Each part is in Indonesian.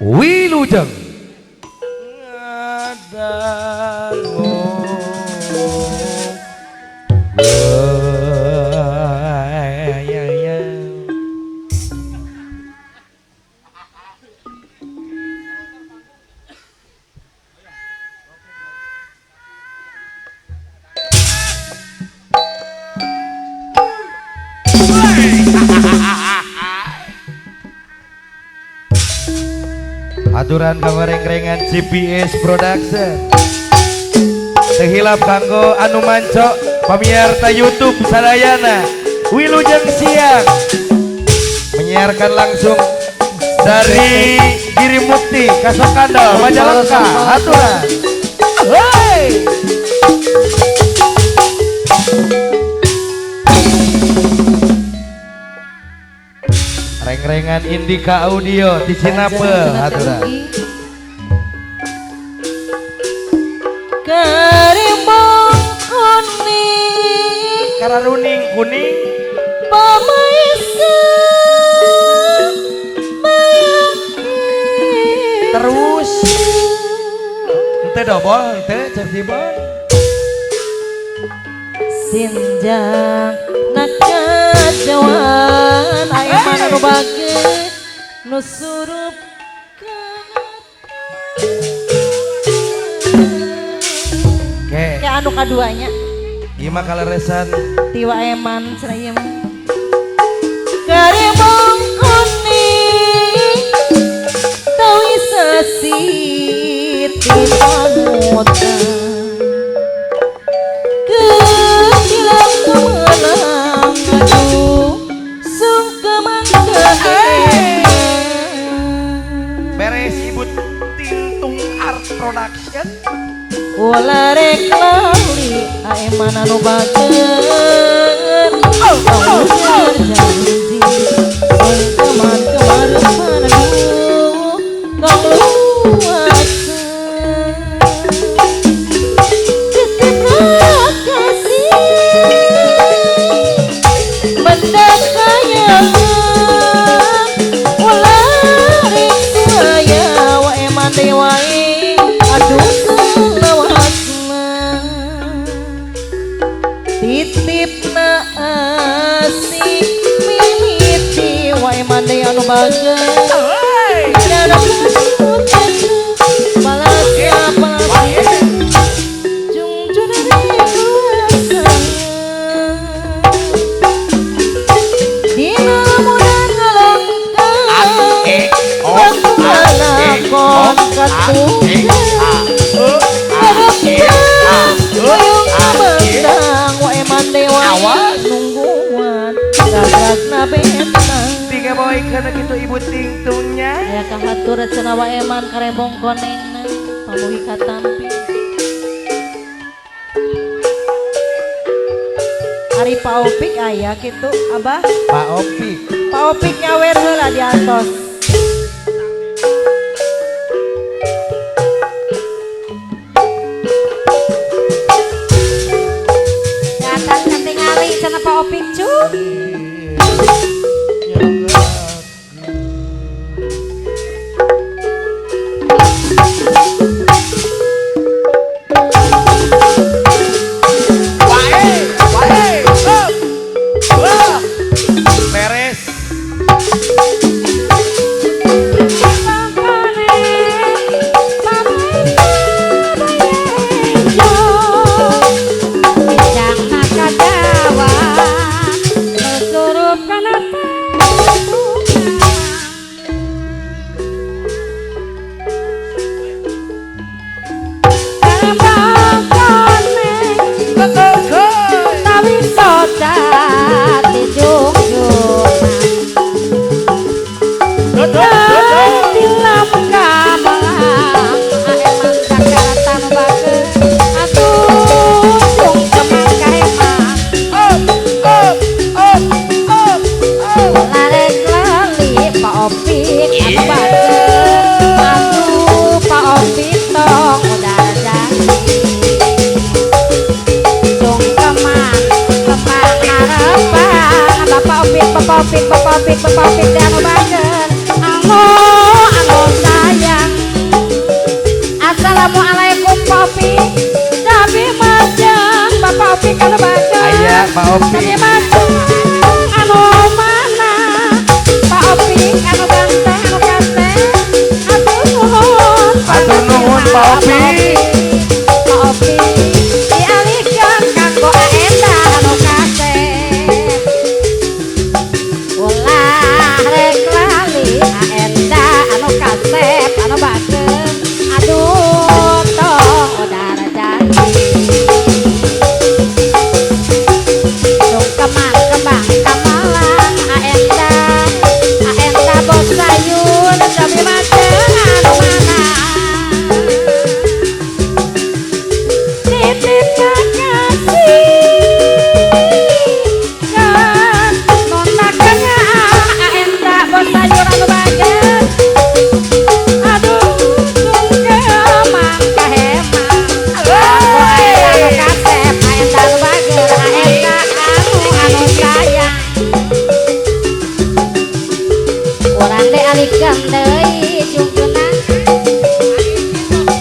Wilujeng aturan kamereng-rengan GPS Production tehilap kanggo anu mancok pamiarta YouTube sadayana. Wilujeng siang menyiarkan langsung dari Girimukti Kasokandal Majalengka. Aturan hei reng-rengan Indika Audio di Cinapel. Aturan Karimbang kuning kararuning kuning pamaisan terus ente dobol ente cek dibol sinjang nakajawan aiman anu bage nu surup ke anu kaduanya gimana kaleresan tiwa eman serayam karimbang kuning tawi sasiti panutan kehilang kemenang aduh sungkeman beres ibu Tintung Art Production ulah rek lali aeman anu bager janji sungkeman kemarepan aduh kang luasa ketika kasih mendak kayangan ulah rek saya wa eman dewae aduh titipna asih mimiti wae mande anu bager dada balas siapa jung judari dina mudan ngalongkan bagaimana kon katuh Uyung abendang wae mandewa nungguan gagagna bentang tiga boy kana gitu ibu Tingtungnya aya kahatur cenah wae man karembong konengna pamuhi katampi Ari Pak Opik aya kitu Abah Pak Opik Pak Opik nyawer heula di atos sana Pak Opik cu beres Bapak Opik dan Bager, anggo sayang. Pak Opi. Tapi macung anu mana Pak Opi anu ganteng anu ganteng Atur nuhun Pak Opi. Pak Opi dialihkan kanggo aenda anu kasep ulah rek lali aenda anu kasep anu bageus aduh tong udara jadi dong kemang kembang kamalang aenda bos sayur tapi macem anu mana titip kasih kan nonaknya aenda bos sayur anu bageus aduh kemang kahemang anu kasep aenda anu bageus aenda anu sayang urang teh alikeun deui jungjuna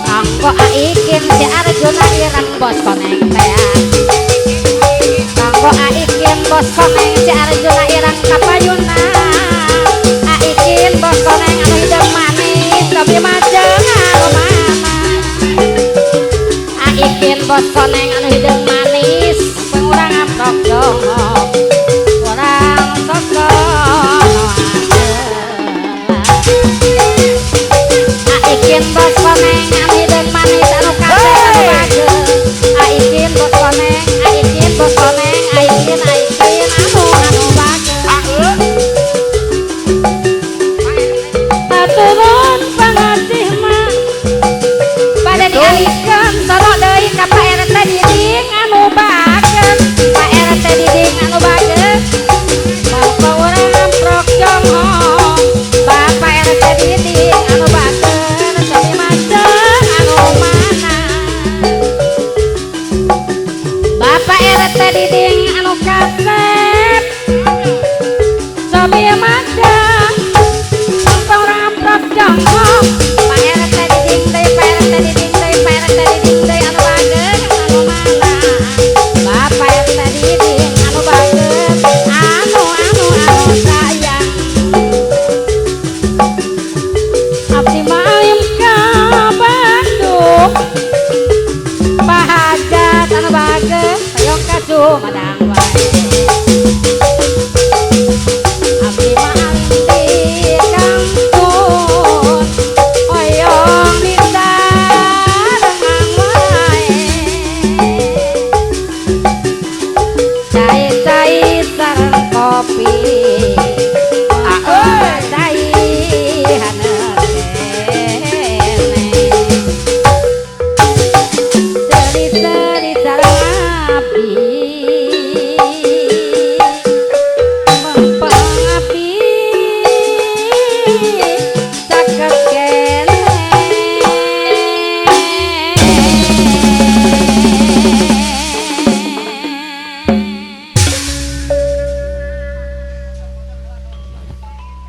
kanggo aikin si Arjuna ireng bos koneng teh kanggo aikin bos koneng si Arjuna ireng kapayuna aikin bos koneng anu hideung manis tapi majeng anu mana aikin bos koneng anu hideung manis pengurang amprok dongok urang sokong aikin bos koneng anu hideung manis anu kasep anu bageus aikin bos koneng aikin bos koneng aikin anu bageus atur